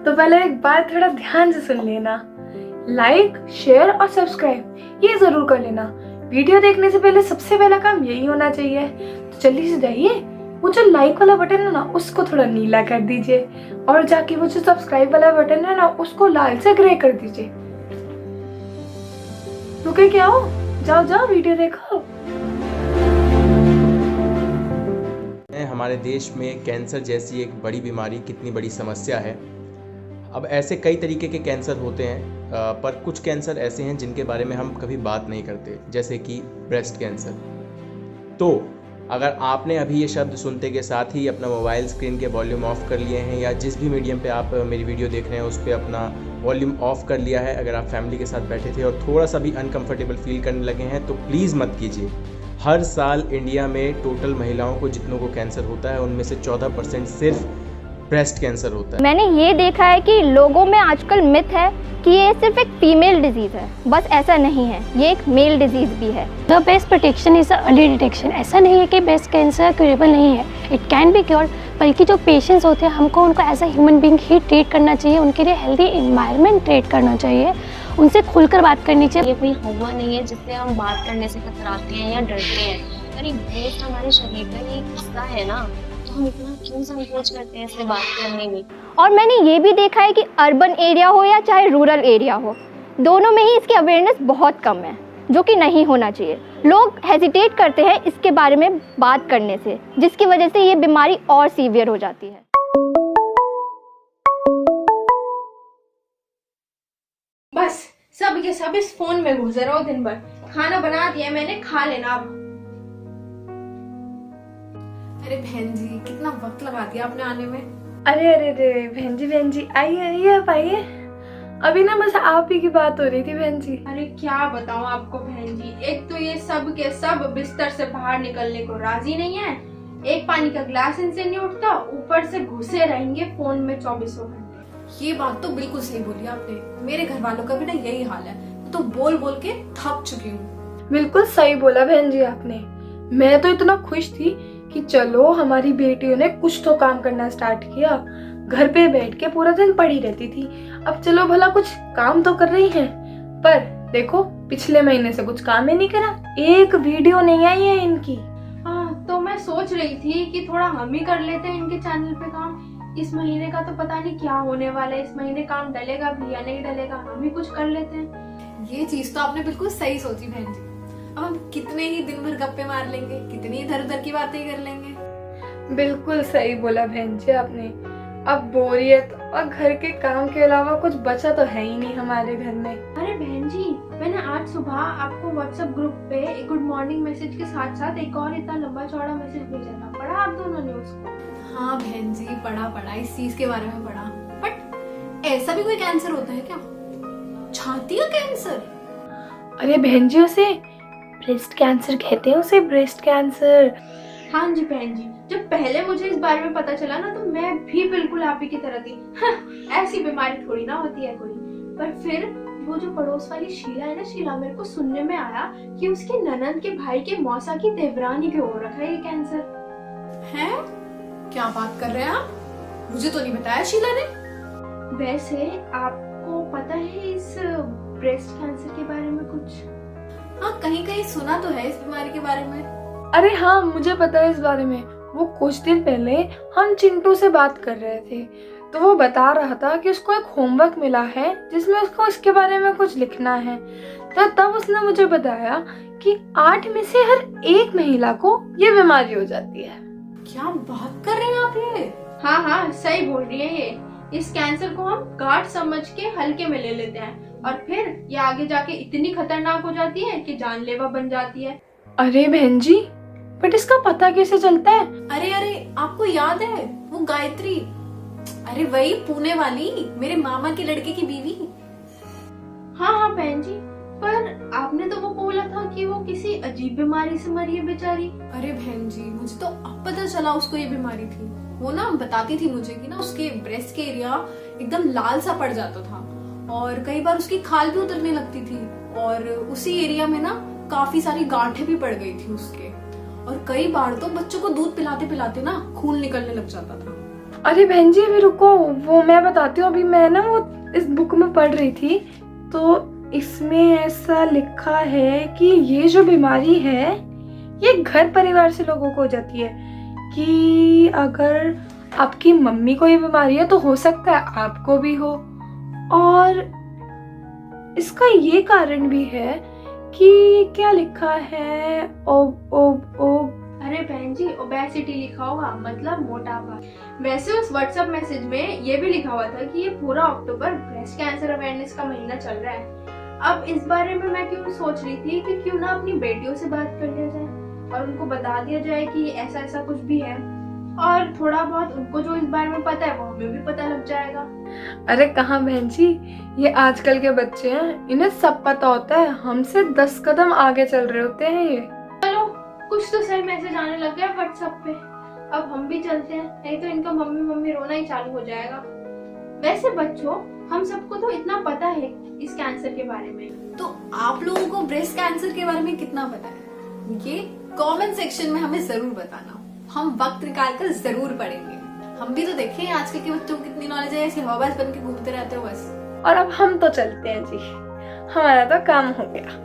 तो पहले एक बात थोड़ा ध्यान से सुन लेना। लाइक, शेयर और सब्सक्राइब ये जरूर कर लेना। वीडियो देखने से पहले सबसे पहला काम यही होना चाहिए। तो जल्दी से जाइए, वो जो लाइक वाला बटन है ना उसको थोड़ा नीला कर दीजिए, और जाके वो जो सब्सक्राइब वाला बटन है ना उसको लाल से ग्रे कर दीजिए। रुके क्या हो, जाओ जाओ वीडियो देखो। हमारे देश में कैंसर जैसी एक बड़ी बीमारी कितनी बड़ी समस्या है। अब ऐसे कई तरीके के कैंसर होते हैं, पर कुछ कैंसर ऐसे हैं जिनके बारे में हम कभी बात नहीं करते, जैसे कि ब्रेस्ट कैंसर। तो अगर आपने अभी ये शब्द सुनते के साथ ही अपना मोबाइल स्क्रीन के वॉल्यूम ऑफ कर लिए हैं, या जिस भी मीडियम पे आप मेरी वीडियो देख रहे हैं उस पर अपना वॉल्यूम ऑफ कर लिया है, अगर आप फैमिली के साथ बैठे थे और थोड़ा सा भी अनकंफर्टेबल फील करने लगे हैं, तो प्लीज़ मत कीजिए। हर साल इंडिया में टोटल महिलाओं को जितनों को कैंसर होता है उनमें से 14% सिर्फ ब्रेस्ट कैंसर होता है। मैंने ये देखा है कि लोगों में आजकल मिथ है कि ये सिर्फ एक फीमेल डिजीज़ है, बस ऐसा नहीं है, ये एक मेल डिजीज़ भी है। The best protection is early detection. ऐसा नहीं है कि ब्रेस्ट कैंसर क्यूरेबल नहीं है, इट कैन बी क्योर, बल्कि जो पेशेंट्स होते हैं हमको उनको एज अ ह्यूमन बीइंग ही ट्रीट करना चाहिए, उनके लिए हेल्दी एनवायरनमेंट क्रिएट करना चाहिए, उनसे खुलकर बात करनी चाहिए। ये कोई हुआ नहीं है जिससे हम बात करने से कतराते हैं या डरते हैं। अरे ब्रेस्ट हमारे शरीर का एक हिस्सा है ना, तो हम इतना क्यों संकोच करते हैं इससे बात करने में। और मैंने ये भी देखा है कि अर्बन एरिया हो या चाहे रूरल एरिया हो, दोनों में ही इसकी अवेयरनेस बहुत कम है, जो कि नहीं होना चाहिए। लोग हेजिटेट करते हैं इसके बारे में बात करने से, जिसकी वजह से ये बीमारी और सीवियर हो जाती है। बस सब के सब इस फोन में घुसे रहो दिन भर। खाना बना दिया मैंने, खा लेना अब। अरे बहन जी, कितना वक्त लगा दिया आपने आने में। अरे अरे अरे बहन जी आइए आइए, आप आइए। अभी ना बस आप ही की बात हो रही थी बहन जी। अरे क्या बताऊं आपको बहन जी, एक तो ये सब के सब बिस्तर से बाहर निकलने को राजी नहीं है, एक पानी का गिलास इनसे नहीं उठता, ऊपर से घुसे रहेंगे फोन में 24 घंटे। ये बात तो बिल्कुल सही बोली आपने, मेरे घर वालों का भी ना यही हाल है, तो बोल बोल के थक चुकी हूँ। बिल्कुल सही बोला बहन जी आपने। मैं तो इतना खुश थी कि चलो हमारी बेटियों ने कुछ तो काम करना स्टार्ट किया। घर पे बैठ के पूरा दिन पड़ी रहती थी, अब चलो भला कुछ काम तो कर रही हैं। पर देखो पिछले महीने से कुछ काम ही नहीं करा, एक वीडियो नहीं आई है इनकी। हाँ, तो मैं सोच रही थी कि थोड़ा हम ही कर लेते हैं इनके चैनल पे काम। इस महीने का तो पता नहीं क्या होने वाला है, इस महीने काम डलेगा भी या नहीं डलेगा, हम ही कुछ कर लेते हैं। ये चीज तो आपने बिल्कुल सही सोची बहन जी। अब हम कितने ही दिन भर गप्पे मार लेंगे, कितनी इधर उधर की बातें कर लेंगे। बिल्कुल सही बोला बहन जी आपने। अब बोरियत और घर के काम के अलावा कुछ बचा तो है ही नहीं हमारे घर में। अरे बहन जी, मैंने आज सुबह आपको व्हाट्सएप ग्रुप पे एक गुड मॉर्निंग मैसेज के साथ साथ एक और इतना लंबा चौड़ा मैसेज भेजा था, पढ़ा आप दोनों ने उसको? हाँ बहन जी, पढ़ा इस चीज के बारे में पढ़ा। बट ऐसा भी कोई कैंसर होता है क्या? छाती का कैंसर? अरे बहन जी उसे ब्रेस्ट कैंसर कहते हैं, उसे ब्रेस्ट कैंसर। हाँ जी बहन जी, जब पहले मुझे इस बारे में पता चला ना तो मैं भी बिल्कुल आप ही की तरह थी। ऐसी बीमारी थोड़ी ना होती है कोई। पर फिर वो जो पड़ोस वाली शीला है ना, शीला, मेरे को सुनने में आया कि उसके ननद के भाई के मौसा की देवरानी के हो रखा है ये कैंसर। है? क्या बात कर रहे हैं आप? मुझे तो नहीं बताया शीला ने। वैसे आपको पता है इस ब्रेस्ट कैंसर के बारे में कुछ? हाँ, कहीं कहीं सुना तो है इस बीमारी के बारे में। अरे हाँ, मुझे पता है इस बारे में। वो कुछ दिन पहले हम चिंटू से बात कर रहे थे, तो वो बता रहा था कि उसको एक होमवर्क मिला है जिसमें उसको इसके बारे में कुछ लिखना है। तो तब उसने मुझे बताया कि 8 में से हर एक महिला को ये बीमारी हो जाती है। क्या बात कर रहे हैं आप ये? हाँ हाँ, सही बोल रही है ये। इस कैंसर को हम गांठ समझ के हल्के में ले लेते हैं, और फिर ये आगे जाके इतनी खतरनाक हो जाती है कि जानलेवा बन जाती है। अरे बहन जी, बट इसका पता कैसे चलता है? अरे आपको याद है वो गायत्री? अरे वही पुणे वाली, मेरे मामा के लड़के की बीवी। हाँ हाँ बहन जी, पर आपने तो वो बोला था कि वो किसी अजीब बीमारी से मरी है बेचारी। अरे बहन जी, मुझे तो अब पता चला उसको ये बीमारी थी। वो ना बताती थी मुझे कि ना उसके ब्रेस्ट के एरिया एकदम लाल सा पड़ जाता था, और कई बार उसकी खाल भी उतरने लगती थी, और उसी एरिया में ना काफी सारी गांठें भी पड़ गई थी उसके, और कई बार तो बच्चों को दूध पिलाते पिलाते ना खून निकलने लग जाता था। अरे बहन जी अभी रुको, वो मैं बताती हूँ। अभी मैं ना वो इस बुक में पढ़ रही थी, तो इसमें ऐसा लिखा है कि ये जो बीमारी है ये घर परिवार से लोगों को हो जाती है, कि अगर आपकी मम्मी को ये बीमारी है तो हो सकता है आपको भी हो। और इसका ये कारण भी है कि क्या लिखा है, ओ ओ ओ अरे बहन जी ओबेसिटी लिखा होगा, मतलब मोटापा। वैसे उस व्हाट्सएप मैसेज में ये भी लिखा हुआ था कि ये पूरा अक्टूबर ब्रेस्ट कैंसर अवेयरनेस का महीना चल रहा है। अब इस बारे में मैं क्यों सोच रही थी कि क्यों ना अपनी बेटियों से बात कर लिया जाए और उनको बता दिया जाए कि ऐसा ऐसा कुछ भी है, और थोड़ा बहुत उनको जो इस बारे में पता है वो हमें भी पता लग जाएगा। अरे कहाँ बहन जी, ये आजकल के बच्चे हैं, इन्हें सब पता होता है, हमसे 10 कदम आगे चल रहे होते हैं ये। चलो कुछ तो सही मैसेज आने लग गया व्हाट्सएप पे, अब हम भी चलते हैं, नहीं तो इनका मम्मी मम्मी रोना ही चालू हो जाएगा। वैसे बच्चों हम सबको तो इतना पता है इस कैंसर के बारे में, तो आप लोगों को ब्रेस्ट कैंसर के बारे में कितना पता है ये कमेंट सेक्शन में हमें जरूर बताना। हम वक्त निकाल कर जरूर पढ़ेंगे। हम भी तो देखें आजकल के बच्चों को कितनी नॉलेज है, ऐसे हवाबाज बन के घूमते रहते हो बस। और अब हम तो चलते हैं जी, हमारा तो काम हो गया।